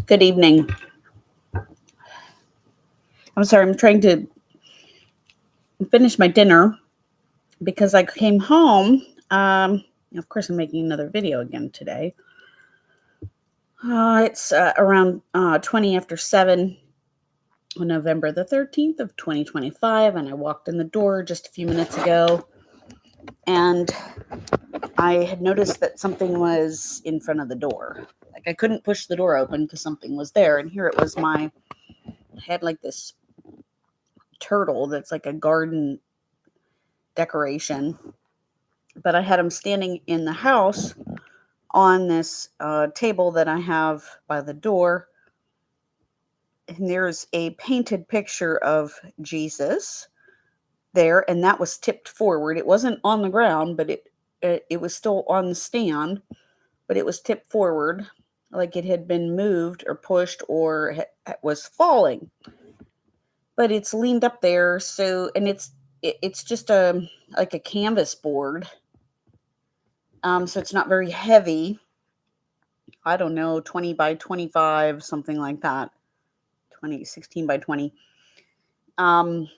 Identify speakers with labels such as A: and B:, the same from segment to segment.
A: Good evening. I'm sorry, I'm trying to finish my dinner because I came home. Of course, I'm making another video again today. It's around 20 after 7 on November the 13th of 2025, and I walked in the door just a few minutes ago, and I had noticed that something was in front of the door. Like I couldn't push the door open because something was there, and here it was. I had like this turtle that's like a garden decoration, but I had him standing in the house on this table that I have by the door. And there's a painted picture of Jesus there, and that was tipped forward. It wasn't on the ground, but it was still on the stand, but it was tipped forward, like it had been moved or pushed or was falling. But it's leaned up there, so and it's just a like a canvas board, so it's not very heavy. I don't know, 20 by 25, something like that. 16 by 20. Um,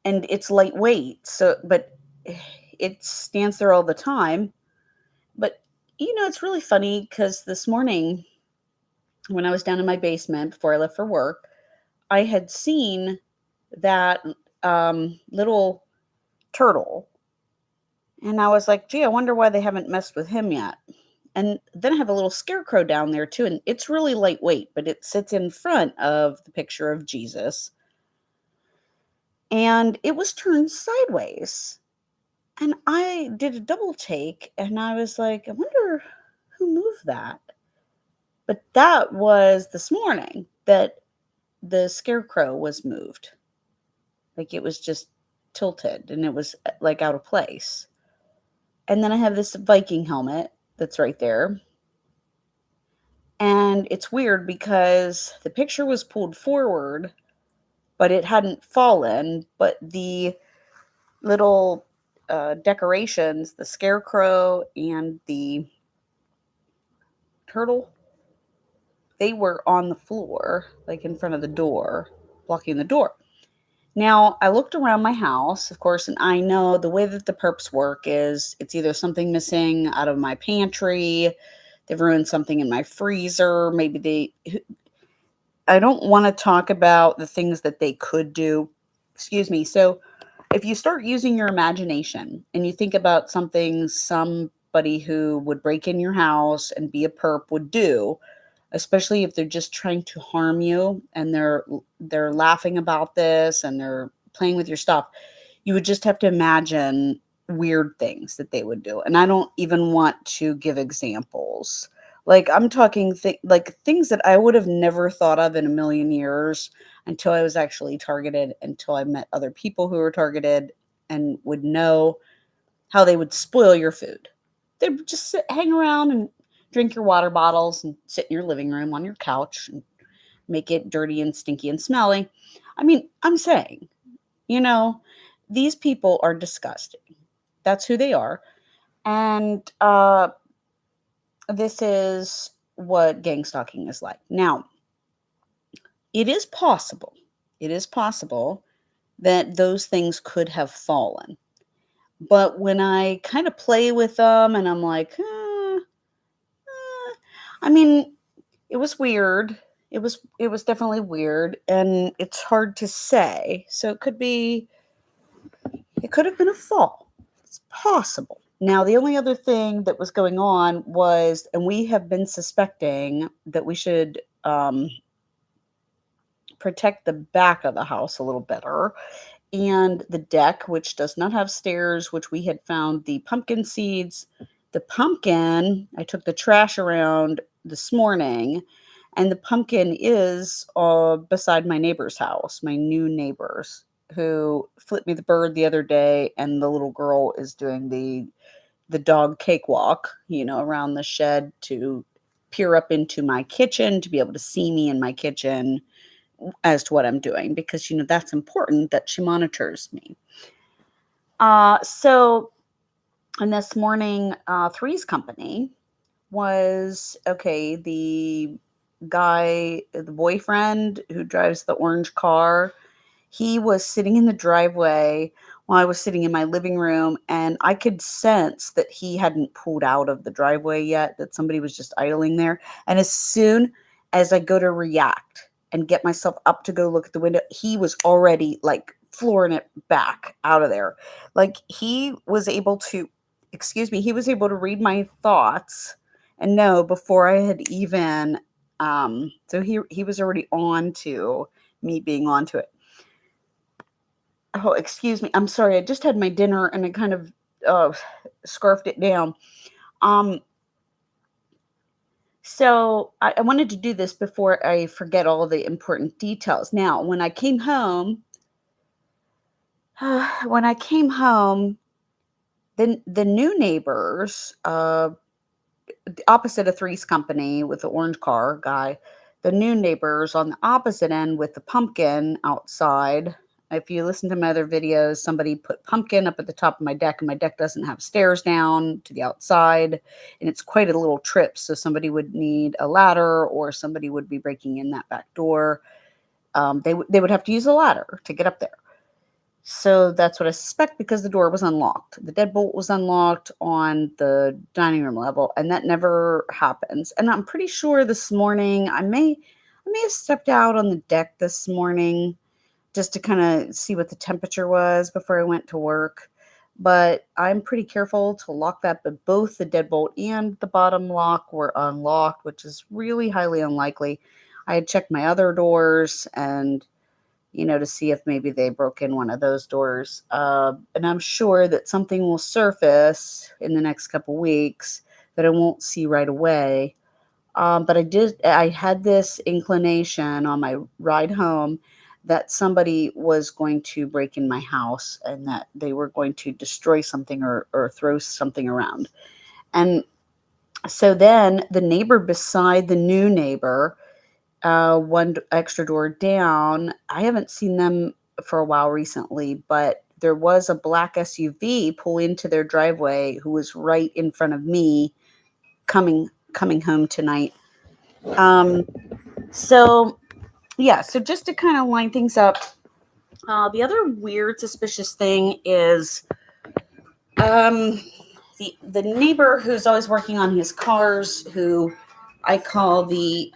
A: and it's lightweight. So, but it stands there all the time. But, it's really funny because this morning when I was down in my basement before I left for work, I had seen that little turtle. And I was like, gee, I wonder why they haven't messed with him yet. And then I have a little scarecrow down there too, and it's really lightweight, but it sits in front of the picture of Jesus. And it was turned sideways. And I did a double take and I was like, I wonder who moved that. But that was this morning that the scarecrow was moved. Like it was just tilted and it was like out of place. And then I have this Viking helmet that's right there. And it's weird because the picture was pulled forward, but it hadn't fallen. But the little decorations, the scarecrow and the turtle, they were on the floor, like in front of the door, blocking the door. Now, I looked around my house, of course, and I know the way that the perps work is it's either something missing out of my pantry, they've ruined something in my freezer, I don't want to talk about the things that they could do. Excuse me. So, if you start using your imagination and you think about something somebody who would break in your house and be a perp would do, especially if they're just trying to harm you and they're laughing about this and they're playing with your stuff, you would just have to imagine weird things that they would do. And I don't even want to give examples. Like I'm talking like things that I would have never thought of in a million years until I was actually targeted, until I met other people who were targeted and would know how they would spoil your food. They'd just hang around and drink your water bottles and sit in your living room on your couch and make it dirty and stinky and smelly. I mean, I'm saying, you know, these people are disgusting. That's who they are. And this is what gang stalking is like. Now, it is possible. It is possible that those things could have fallen. But when I kind of play with them and I'm like, I mean, it was weird. It was definitely weird and it's hard to say. So it could have been a fall. It's possible. Now, the only other thing that was going on was, and we have been suspecting that we should protect the back of the house a little better and the deck, which does not have stairs, which we had found the pumpkin seeds. The pumpkin, I took the trash around this morning, and the pumpkin is beside my neighbor's house, my new neighbors, who flipped me the bird the other day, and the little girl is doing the dog cakewalk, around the shed to peer up into my kitchen to be able to see me in my kitchen as to what I'm doing because that's important that she monitors me. So and this morning, Three's company was okay. The guy, the boyfriend who drives the orange car, he was sitting in the driveway while I was sitting in my living room, and I could sense that he hadn't pulled out of the driveway yet, that somebody was just idling there. And as soon as I go to react and get myself up to go look at the window, he was already like flooring it back out of there. Like he was able to, excuse me, he was able to read my thoughts and know before I had even, so he was already on to me being onto it. Oh, excuse me. I'm sorry. I just had my dinner and I kind of uh, scarfed it down. Um, so I wanted to do this before I forget all the important details. Now, when I came home, when I came home, the new neighbors, the opposite of Three's Company with the orange car guy, the new neighbors on the opposite end with the pumpkin outside. If you listen to my other videos, somebody put pumpkin up at the top of my deck, and my deck doesn't have stairs down to the outside, and it's quite a little trip. So somebody would need a ladder, or somebody would be breaking in that back door. They would have to use a ladder to get up there. So that's what I suspect because the door was unlocked. The deadbolt was unlocked on the dining room level, and that never happens. And I'm pretty sure this morning I may have stepped out on the deck this morning just to kind of see what the temperature was before I went to work. But I'm pretty careful to lock that, but both the deadbolt and the bottom lock were unlocked, which is really highly unlikely. I had checked my other doors and to see if maybe they broke in one of those doors. And I'm sure that something will surface in the next couple weeks that I won't see right away. But I had this inclination on my ride home that somebody was going to break in my house and that they were going to destroy something or throw something around. And so then the neighbor beside the new neighbor, one extra door down. I haven't seen them for a while recently, but there was a black SUV pull into their driveway who was right in front of me coming home tonight. Um, so yeah, so just to kind of line things up, the other weird, suspicious thing is um, the neighbor who's always working on his cars, who I call he's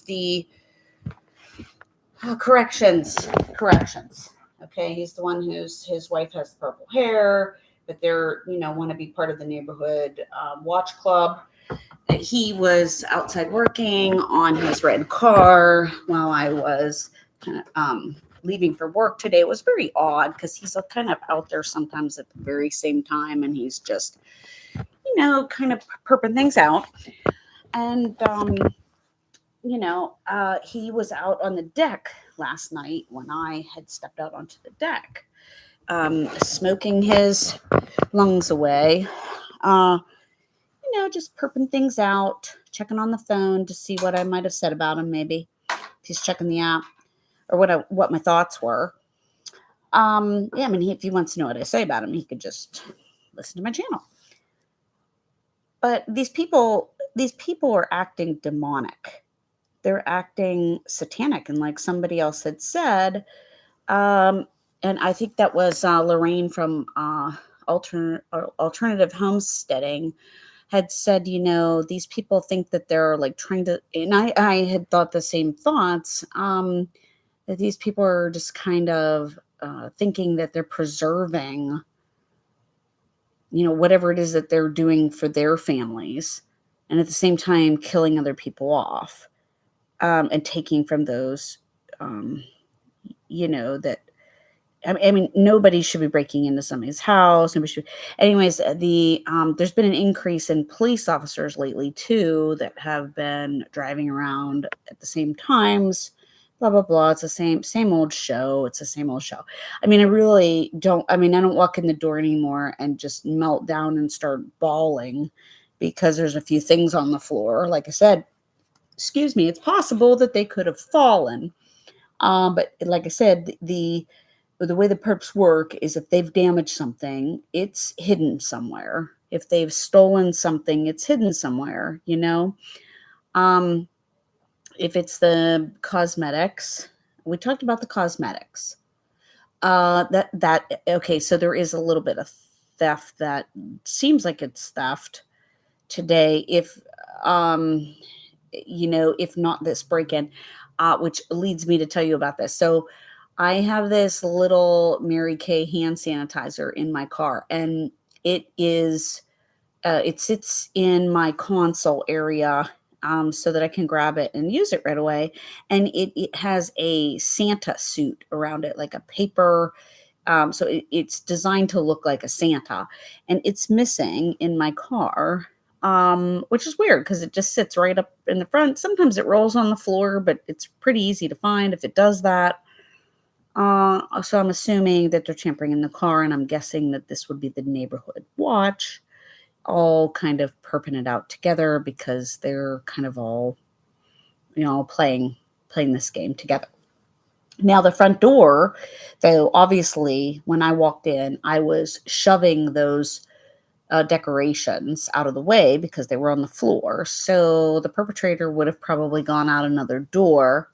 A: the corrections. Okay, he's the one his wife has purple hair, but they're want to be part of the neighborhood watch club. He was outside working on his red car while I was kind of leaving for work today. It was very odd because he's kind of out there sometimes at the very same time, and he's just kind of perping things out. And he was out on the deck last night when I had stepped out onto the deck, smoking his lungs away, just perping things out, checking on the phone to see what I might have said about him, maybe. If he's checking the app or what my thoughts were. Yeah, I mean, if he wants to know what I say about him, he could just listen to my channel. But these people are acting demonic. They're acting satanic. And like somebody else had said, and I think that was Lorraine from Alternative Homesteading had said, these people think that they're like trying to, and I had thought the same thoughts, that these people are just kind of thinking that they're preserving, whatever it is that they're doing for their families, and at the same time killing other people off, and taking from those, that I mean, nobody should be breaking into somebody's house. Nobody should. Anyways, there's been an increase in police officers lately too that have been driving around at the same times. Blah blah blah. It's the same old show. It's the same old show. I mean, I really don't. I mean, I don't walk in the door anymore and just melt down and start bawling because there's a few things on the floor. Like I said, excuse me. It's possible that they could have fallen. But like I said, the way the perps work is if they've damaged something, it's hidden somewhere. If they've stolen something, it's hidden somewhere, Um, if it's the cosmetics, we talked about the cosmetics. Okay, so there is a little bit of theft that seems like it's theft today. Um, if not this break-in, which leads me to tell you about this. So I have this little Mary Kay hand sanitizer in my car, and it sits in my console area, so that I can grab it and use it right away. And it has a Santa suit around it, like a paper. So it's designed to look like a Santa, and it's missing in my car, which is weird because it just sits right up in the front. Sometimes it rolls on the floor, but it's pretty easy to find if it does that. So I'm assuming that they're tampering in the car, and I'm guessing that this would be the neighborhood watch, all kind of perping it out together because they're kind of all, playing this game together. Now the front door, though, obviously, when I walked in, I was shoving those decorations out of the way because they were on the floor. So the perpetrator would have probably gone out another door,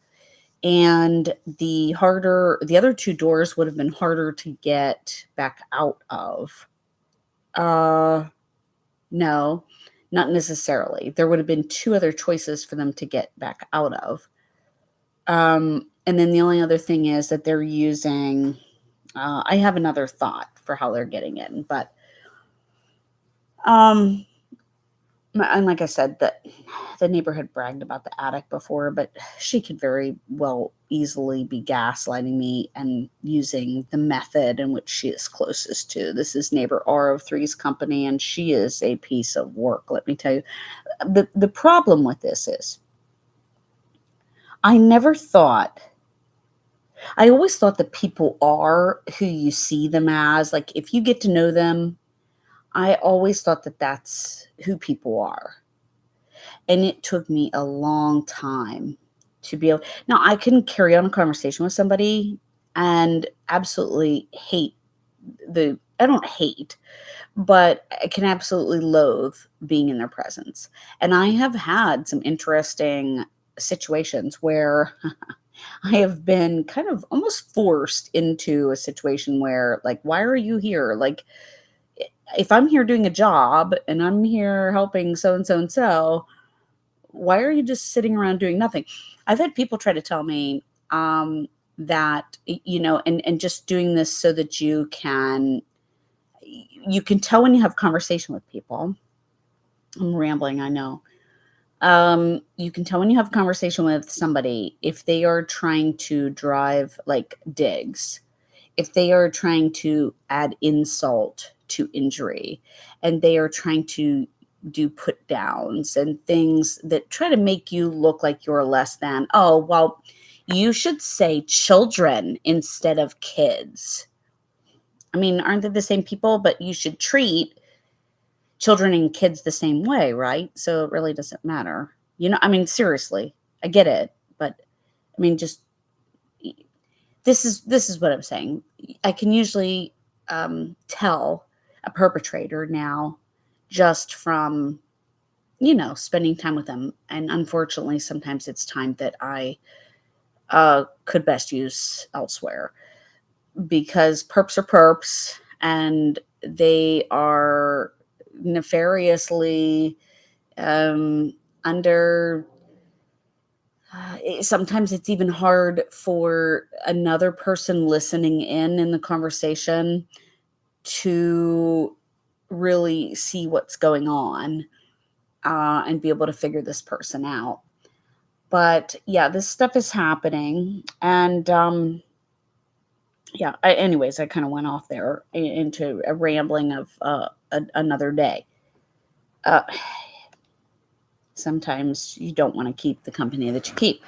A: and the other two doors would have been harder to get back out of. Uh, no, not necessarily. There would have been two other choices for them to get back out of. And then the only other thing is that they're using, I have another thought for how they're getting in, but, um, and like I said, that the neighbor had bragged about the attic before, but she could very well easily be gaslighting me and using the method in which she is closest to. This is neighbor R of Three's company, and she is a piece of work. Let me tell you, the problem with this is I never thought I always thought that people are who you see them as. Like, if you get to know them, I always thought that that's who people are. And it took me a long time to be able. Now, I can carry on a conversation with somebody and absolutely hate I don't hate, but I can absolutely loathe being in their presence. And I have had some interesting situations where I have been kind of almost forced into a situation where, like, why are you here? Like, if I'm here doing a job and I'm here helping so and so and so, why are you just sitting around doing nothing? I've had people try to tell me, that, and just doing this so that you can tell when you have conversation with people. I'm rambling, I know. You can tell when you have a conversation with somebody if they are trying to drive like digs, if they are trying to add insult to injury, and they are trying to do put downs and things that try to make you look like you're less than. Oh, well, you should say children instead of kids. I mean, aren't they the same people? But you should treat children and kids the same way, right? So it really doesn't matter. I mean, seriously, I get it, but I mean, just this is what I'm saying. I can usually tell a perpetrator now just from spending time with them, and unfortunately, sometimes it's time that I could best use elsewhere because perps are perps, and they are nefariously under. Sometimes it's even hard for another person listening in the conversation to really see what's going on, and be able to figure this person out. But yeah, this stuff is happening, and yeah. Anyways, I kind of went off there into a rambling of another day. Uh, Sometimes you don't want to keep the company that you keep.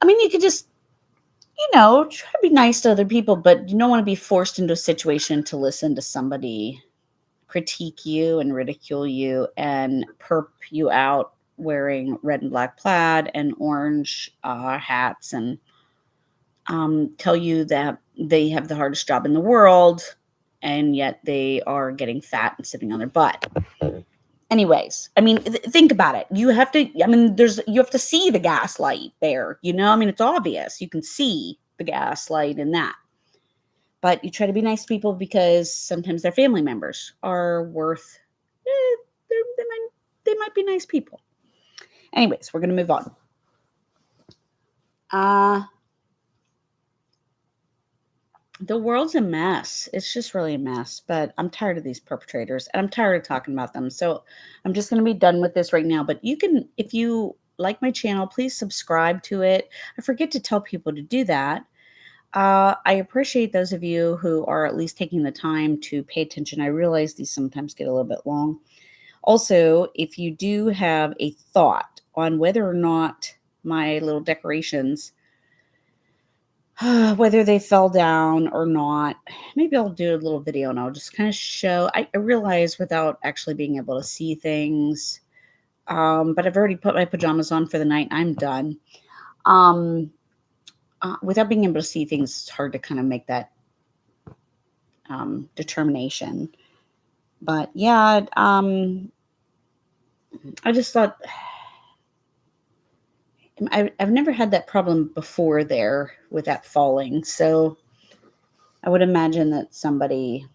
A: I mean, you could just try to be nice to other people, but you don't want to be forced into a situation to listen to somebody critique you and ridicule you and perp you out wearing red and black plaid and orange hats, and tell you that they have the hardest job in the world, and yet they are getting fat and sitting on their butt. Anyways, I mean, think about it. You have to, I mean, you have to see the gaslight there, I mean, it's obvious. You can see the gaslight in that. But you try to be nice to people because sometimes their family members are worth, they might be nice people. Anyways, we're going to move on. The world's a mess. It's just really a mess, but I'm tired of these perpetrators and I'm tired of talking about them. So I'm just going to be done with this right now. But you can, if you like my channel, please subscribe to it. I forget to tell people to do that. I appreciate those of you who are at least taking the time to pay attention. I realize these sometimes get a little bit long. Also, if you do have a thought on whether or not my little decorations, whether they fell down or not, maybe I'll do a little video and I'll just kind of show. I realize without actually being able to see things, but I've already put my pajamas on for the night. I'm done. Without being able to see things, it's hard to kind of make that determination. But yeah, I just thought I've never had that problem before there with that falling. So I would imagine that somebody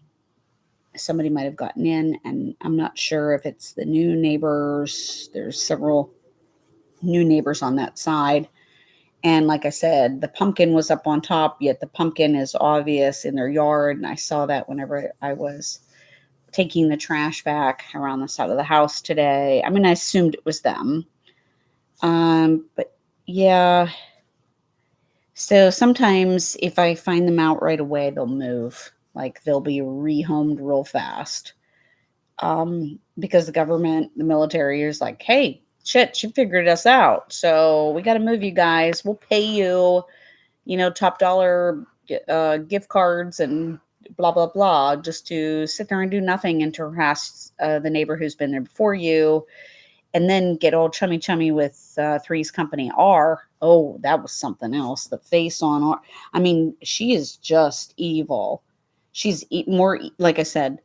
A: might have gotten in, and I'm not sure if it's the new neighbors. There's several new neighbors on that side. And like I said, the pumpkin was up on top, yet the pumpkin is obvious in their yard. And I saw that whenever I was taking the trash back around the side of the house today. I mean, I assumed it was them. But yeah. So sometimes if I find them out right away, they'll move. Like they'll be rehomed real fast. Because the government, the military is like, hey, shit, she figured us out. So we got to move you guys. We'll pay you, top dollar gift cards and blah, blah, blah, just to sit there and do nothing and to harass the neighbor who's been there before you. And then get all chummy with Three's Company R. Oh, that was something else. The face on R. I mean, she is just evil. She's more, like I said,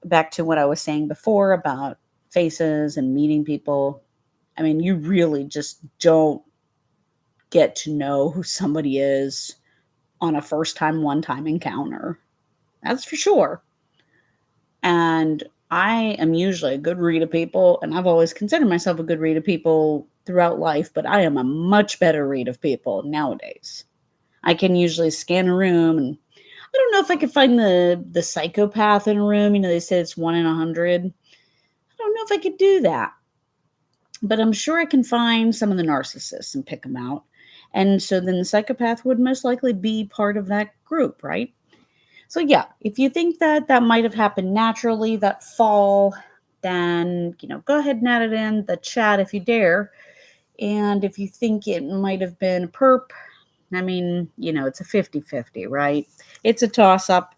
A: back to what I was saying before about faces and meeting people. I mean, you really just don't get to know who somebody is on a first time, one time encounter. That's for sure. And I am usually a good read of people, and I've always considered myself a good read of people throughout life, but I am a much better read of people nowadays. I can usually scan a room, and I don't know if I could find the psychopath in a room. They say it's 1 in 100. I don't know if I could do that, but I'm sure I can find some of the narcissists and pick them out. And so then the psychopath would most likely be part of that group, right? So yeah, if you think that that might have happened naturally, that fall, then, go ahead and add it in the chat if you dare. And if you think it might have been a perp, I mean, it's a 50-50, right? It's a toss up.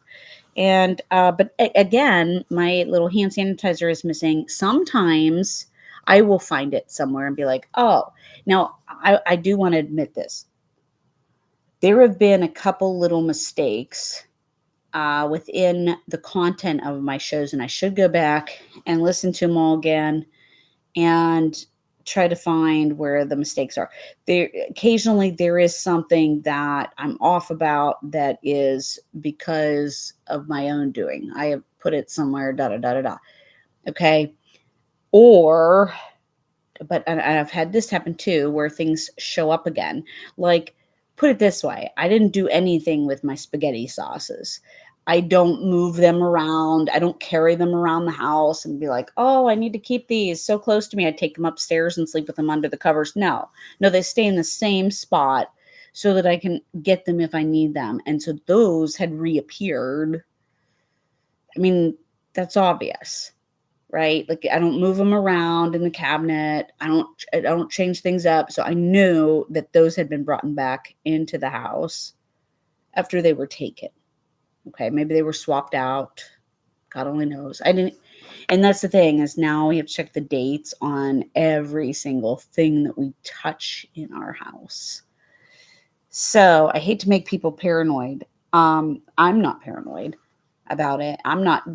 A: And, but again, my little hand sanitizer is missing. Sometimes I will find it somewhere and be like, oh, now I do want to admit this. There have been a couple little mistakes within the content of my shows, and I should go back and listen to them all again and try to find where the mistakes are. Occasionally there is something that I'm off about that is because of my own doing. I have put it somewhere, okay? But I've had this happen too, where things show up again. Like, put it this way, I didn't do anything with my spaghetti sauces. I don't move them around. I don't carry them around the house and be like, oh, I need to keep these so close to me. I take them upstairs and sleep with them under the covers. No, they stay in the same spot so that I can get them if I need them. And so those had reappeared. I mean, that's obvious, right? Like I don't move them around in the cabinet. I don't change things up. So I knew that those had been brought back into the house after they were taken. Okay, maybe they were swapped out. God only knows. I didn't, and that's the thing is now we have to check the dates on every single thing that we touch in our house. So I hate to make people paranoid. I'm not paranoid. about it.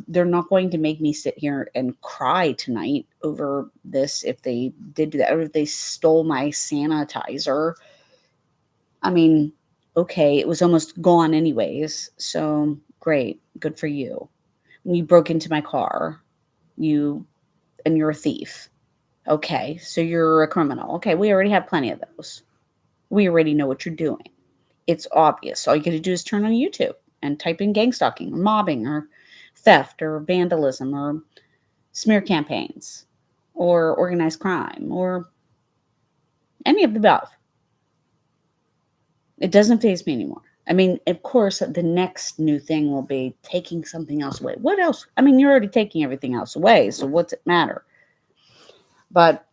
A: They're not going to make me sit here and cry tonight over this if they did do that, or if they stole my sanitizer. I mean, okay, it was almost gone anyways. So great. Good for you. When you broke into my car, you and you're a thief. Okay, so you're a criminal. Okay, we already have plenty of those. We already know what you're doing. It's obvious. All you got to do is turn on YouTube and type in gang stalking or mobbing or theft or vandalism or smear campaigns or organized crime or any of the above. It doesn't faze me anymore. I mean, of course, the next new thing will be taking something else away. What else? I mean, you're already taking everything else away, so what's it matter? But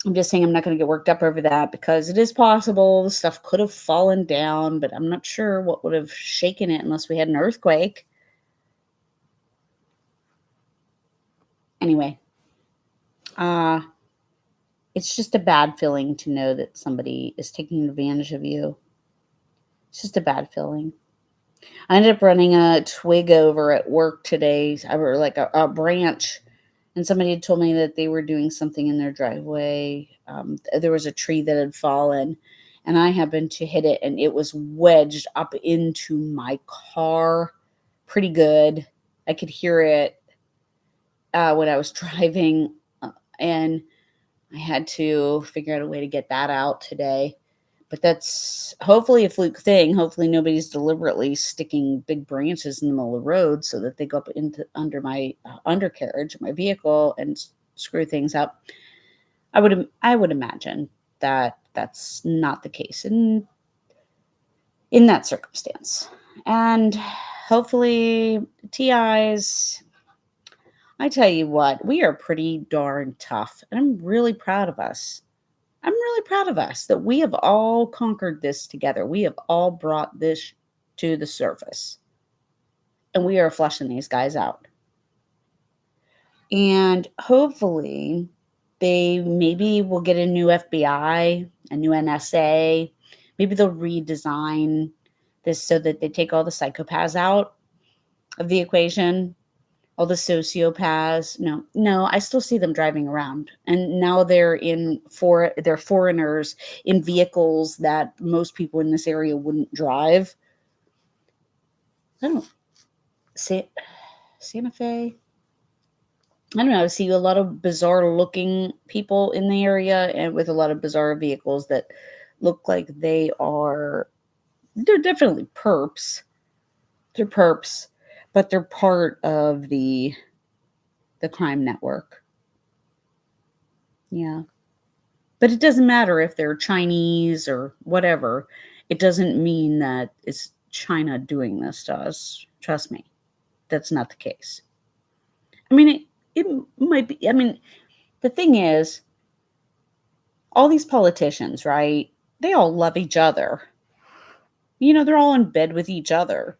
A: I'm just saying I'm not going to get worked up over that because it is possible the stuff could have fallen down, but I'm not sure what would have shaken it unless we had an earthquake. Anyway, uh, it's just a bad feeling to know that somebody is taking advantage of you. It's just a bad feeling. I ended up running a twig over at work today, or like a branch, and somebody had told me that they were doing something in their driveway. There was a tree that had fallen, and I happened to hit it, and it was wedged up into my car pretty good. I could hear it when I was driving, and I had to figure out a way to get that out today. But that's hopefully a fluke thing. Hopefully nobody's deliberately sticking big branches in the middle of the road so that they go up into under my undercarriage of my vehicle and screw things up. I would imagine that that's not the case in that circumstance. And hopefully TIs, I tell you what, we are pretty darn tough, and I'm really proud of us. I'm really proud of us that we have all conquered this together. We have all brought this to the surface, and we are flushing these guys out. And hopefully, they maybe will get a new FBI, a new NSA. Maybe they'll redesign this so that they take all the psychopaths out of the equation, all the sociopaths. No, I still see them driving around, and now they're foreigners in vehicles that most people in this area wouldn't drive. I don't Santa Fe. I don't know. I see a lot of bizarre looking people in the area, and with a lot of bizarre vehicles that look like they're definitely perps. They're perps, but they're part of the crime network. Yeah. But it doesn't matter if they're Chinese or whatever. It doesn't mean that it's China doing this to us. Trust me, that's not the case. I mean, it might be. I mean, the thing is, all these politicians, right? They all love each other. They're all in bed with each other.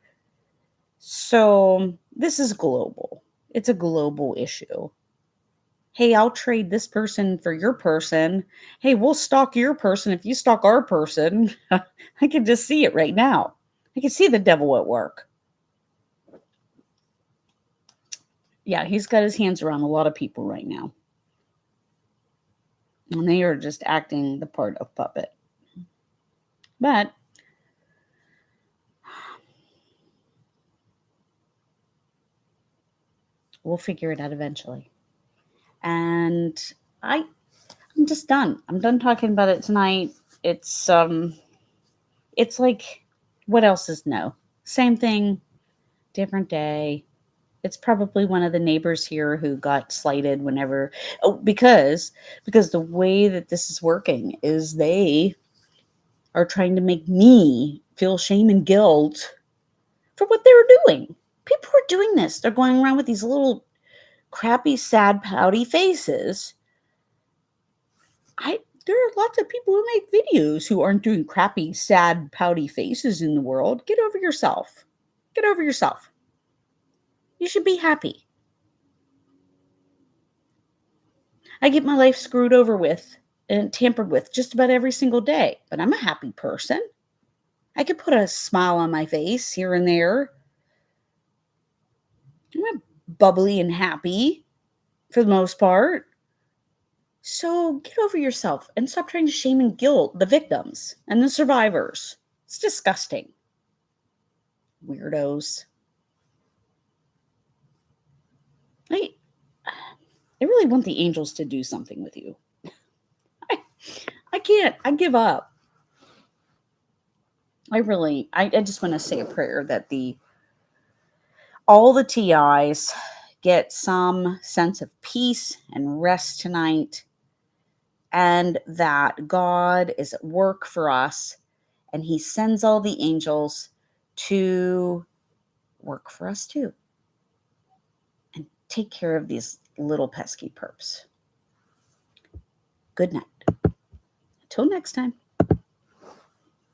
A: So this is global. It's a global issue. Hey, I'll trade this person for your person. Hey, we'll stalk your person if you stalk our person. I can just see it right now. I can see the devil at work. Yeah, he's got his hands around a lot of people right now. And they are just acting the part of puppet. But we'll figure it out eventually. And I'm just done. I'm done talking about it tonight. It's like, what else is new? Same thing, different day. It's probably one of the neighbors here who got slighted because the way that this is working is they are trying to make me feel shame and guilt for what they were doing. People are doing this. They're going around with these little crappy, sad, pouty faces. There are lots of people who make videos who aren't doing crappy, sad, pouty faces in the world. Get over yourself. Get over yourself. You should be happy. I get my life screwed over with and tampered with just about every single day, but I'm a happy person. I could put a smile on my face here and there. I'm not bubbly and happy for the most part. So get over yourself and stop trying to shame and guilt the victims and the survivors. It's disgusting. Weirdos. I, I really want the angels to do something with you. I, I can't. I give up. I just want to say a prayer that all the TIs get some sense of peace and rest tonight, and that God is at work for us, and he sends all the angels to work for us too and take care of these little pesky perps. Good night. Until next time.